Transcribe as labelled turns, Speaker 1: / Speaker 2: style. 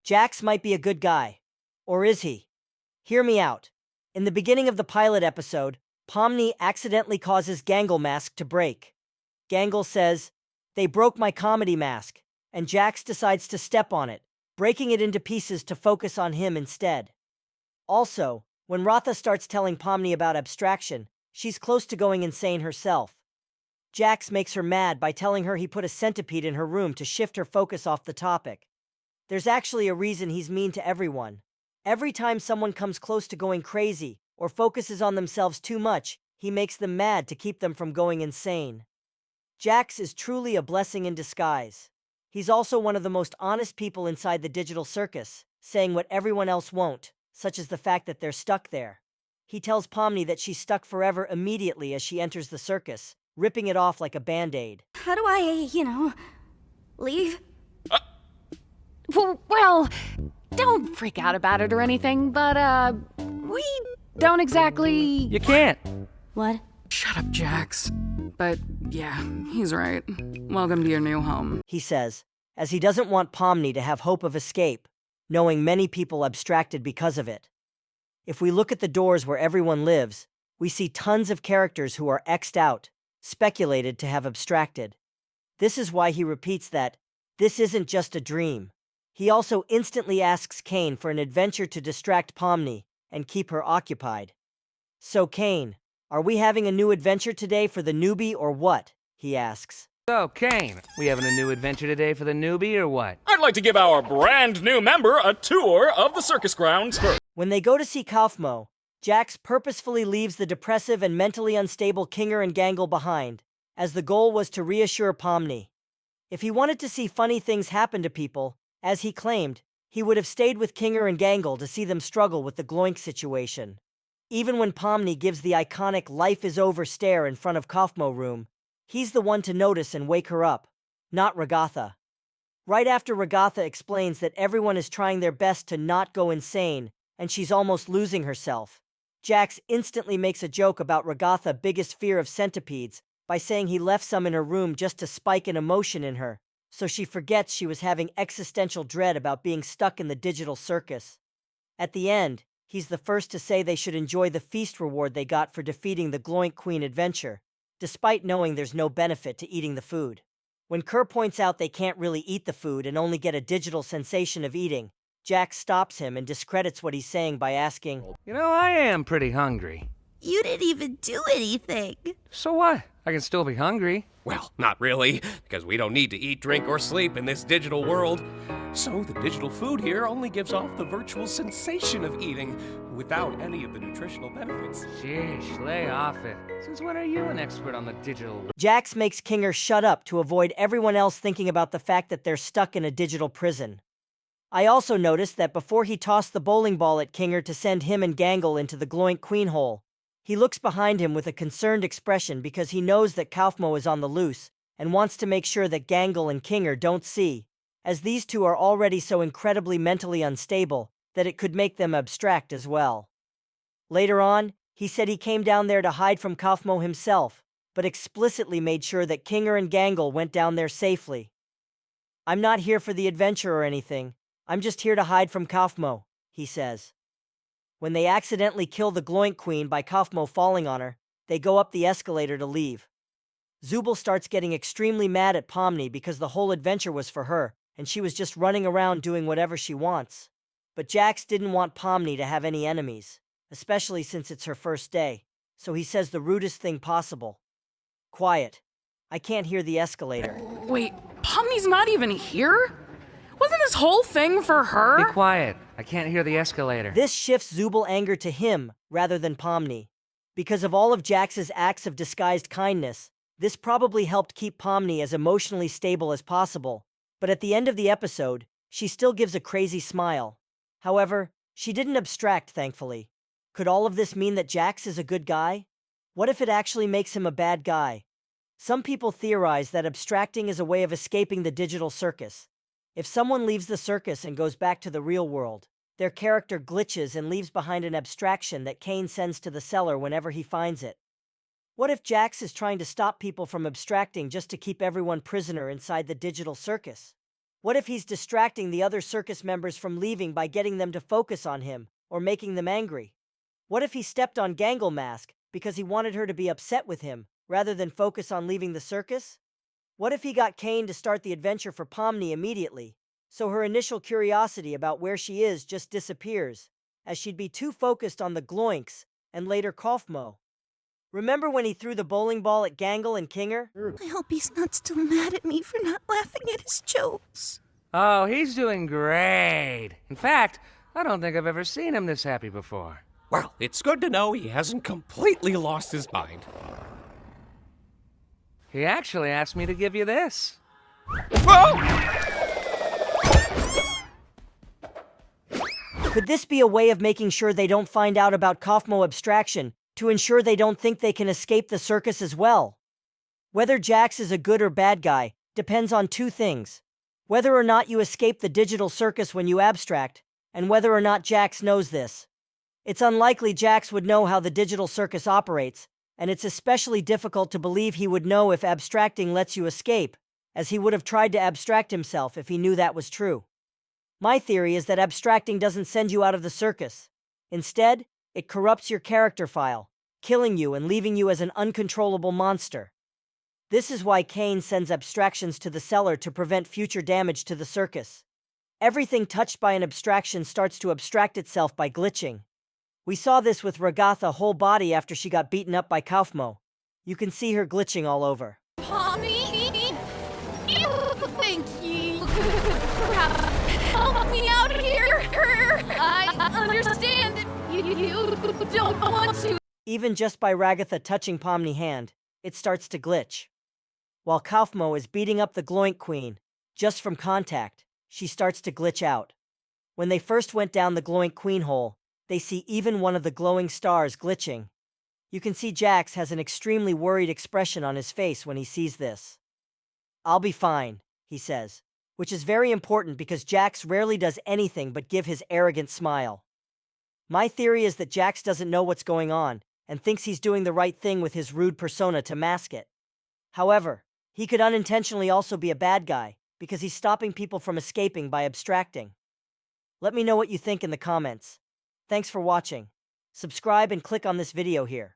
Speaker 1: Jax might be a good guy. Or is he? Hear me out. In the beginning of the pilot episode, Pomni accidentally causes Gangle mask to break. Gangle says, "They broke my comedy mask," and Jax decides to step on it, breaking it into pieces to focus on him instead. Also, when Ratha starts telling Pomni about abstraction, she's close to going insane herself. Jax makes her mad by telling her he put a centipede in her room to shift her focus off the topic. There's actually a reason he's mean to everyone. Every time someone comes close to going crazy or focuses on themselves too much, he makes them mad to keep them from going insane. Jax is truly a blessing in disguise. He's also one of the most honest people inside the digital circus, saying what everyone else won't, such as the fact that they're stuck there. He tells Pomni that she's stuck forever immediately as she enters the circus, ripping it off like a band-aid.
Speaker 2: How do I, leave?
Speaker 3: Well, don't freak out about it or anything, but, we don't exactly...
Speaker 4: You can't.
Speaker 2: What?
Speaker 3: Shut up, Jax. But, yeah, he's right. Welcome to your new home,
Speaker 1: He says, as he doesn't want Pomni to have hope of escape, knowing many people abstracted because of it. If we look at the doors where everyone lives, we see tons of characters who are X'd out, speculated to have abstracted. This is why he repeats that this isn't just a dream. He also instantly asks Kane for an adventure to distract Pomni and keep her occupied. "So Kane, are we having a new adventure today for the newbie or what?" he asks.
Speaker 4: So, Kane, we having a new adventure today for the newbie or what?
Speaker 5: I'd like to give our brand new member a tour of the circus grounds first.
Speaker 1: When they go to see Kaufmo, Jax purposefully leaves the depressive and mentally unstable Kinger and Gangle behind, as the goal was to reassure Pomni. If he wanted to see funny things happen to people, as he claimed, he would have stayed with Kinger and Gangle to see them struggle with the Gloink situation. Even when Pomni gives the iconic "life is over" stare in front of Kaufmo room, he's the one to notice and wake her up, not Ragatha. Right after Ragatha explains that everyone is trying their best to not go insane, and she's almost losing herself, Jax instantly makes a joke about Ragatha's biggest fear of centipedes by saying he left some in her room just to spike an emotion in her, so she forgets she was having existential dread about being stuck in the digital circus. At the end, he's the first to say they should enjoy the feast reward they got for defeating the Gloink Queen adventure, despite knowing there's no benefit to eating the food. When Kerr points out they can't really eat the food and only get a digital sensation of eating, Jax stops him and discredits what he's saying by asking,
Speaker 4: You know, I am pretty hungry.
Speaker 2: You didn't even do anything.
Speaker 4: So what? I can still be hungry.
Speaker 6: Well, not really, because we don't need to eat, drink, or sleep in this digital world. So the digital food here only gives off the virtual sensation of eating, without any of the nutritional benefits.
Speaker 4: Sheesh, lay off it. Since when are you an expert on the digital world?
Speaker 1: Jax makes Kinger shut up to avoid everyone else thinking about the fact that they're stuck in a digital prison. I also noticed that before he tossed the bowling ball at Kinger to send him and Gangle into the Gloink Queen hole, he looks behind him with a concerned expression because he knows that Kaufmo is on the loose and wants to make sure that Gangle and Kinger don't see, as these two are already so incredibly mentally unstable that it could make them abstract as well. Later on, he said he came down there to hide from Kaufmo himself, but explicitly made sure that Kinger and Gangle went down there safely. "I'm not here for the adventure or anything. I'm just here to hide from Kaufmo," he says. When they accidentally kill the Gloink Queen by Kaufmo falling on her, they go up the escalator to leave. Zubul starts getting extremely mad at Pomni because the whole adventure was for her, and she was just running around doing whatever she wants. But Jax didn't want Pomni to have any enemies, especially since it's her first day, so he says the rudest thing possible. "Quiet. I can't hear the escalator."
Speaker 3: Wait, Pomni's not even here? Wasn't this whole thing for her?
Speaker 4: Be quiet. I can't hear the escalator.
Speaker 1: This shifts Zubul anger to him rather than Pomni. Because of all of Jax's acts of disguised kindness, this probably helped keep Pomni as emotionally stable as possible, but at the end of the episode, she still gives a crazy smile. However, she didn't abstract, thankfully. Could all of this mean that Jax is a good guy? What if it actually makes him a bad guy? Some people theorize that abstracting is a way of escaping the digital circus. If someone leaves the circus and goes back to the real world, their character glitches and leaves behind an abstraction that Kane sends to the cellar whenever he finds it. What if Jax is trying to stop people from abstracting just to keep everyone prisoner inside the digital circus? What if he's distracting the other circus members from leaving by getting them to focus on him, or making them angry? What if he stepped on Gangle Mask because he wanted her to be upset with him, rather than focus on leaving the circus? What if he got Kane to start the adventure for Pomni immediately, so her initial curiosity about where she is just disappears, as she'd be too focused on the Gloinks and later Kaufmo? Remember when he threw the bowling ball at Gangle and Kinger?
Speaker 2: I hope he's not still mad at me for not laughing at his jokes.
Speaker 4: Oh, he's doing great. In fact, I don't think I've ever seen him this happy before.
Speaker 6: Well, it's good to know he hasn't completely lost his mind.
Speaker 4: He actually asked me to give you this.
Speaker 1: Could this be a way of making sure they don't find out about Kaufmo abstraction, to ensure they don't think they can escape the circus as well? Whether Jax is a good or bad guy depends on two things: whether or not you escape the digital circus when you abstract, and whether or not Jax knows this. It's unlikely Jax would know how the digital circus operates, and it's especially difficult to believe he would know if abstracting lets you escape, as he would have tried to abstract himself if he knew that was true. My theory is that abstracting doesn't send you out of the circus. Instead, it corrupts your character file, killing you and leaving you as an uncontrollable monster. This is why Kane sends abstractions to the cellar to prevent future damage to the circus. Everything touched by an abstraction starts to abstract itself by glitching. We saw this with Ragatha whole body after she got beaten up by Kaufmo. You can see her glitching all over.
Speaker 3: Pomni, thank you. Help me out here. I understand you don't want to.
Speaker 1: Even just by Ragatha touching Pomni's hand, it starts to glitch. While Kaufmo is beating up the Gloink Queen, just from contact, she starts to glitch out. When they first went down the Gloink Queen hole, they see even one of the glowing stars glitching. You can see Jax has an extremely worried expression on his face when he sees this. "I'll be fine," he says, which is very important because Jax rarely does anything but give his arrogant smile. My theory is that Jax doesn't know what's going on and thinks he's doing the right thing with his rude persona to mask it. However, he could unintentionally also be a bad guy because he's stopping people from escaping by abstracting. Let me know what you think in the comments. Thanks for watching. Subscribe and click on this video here.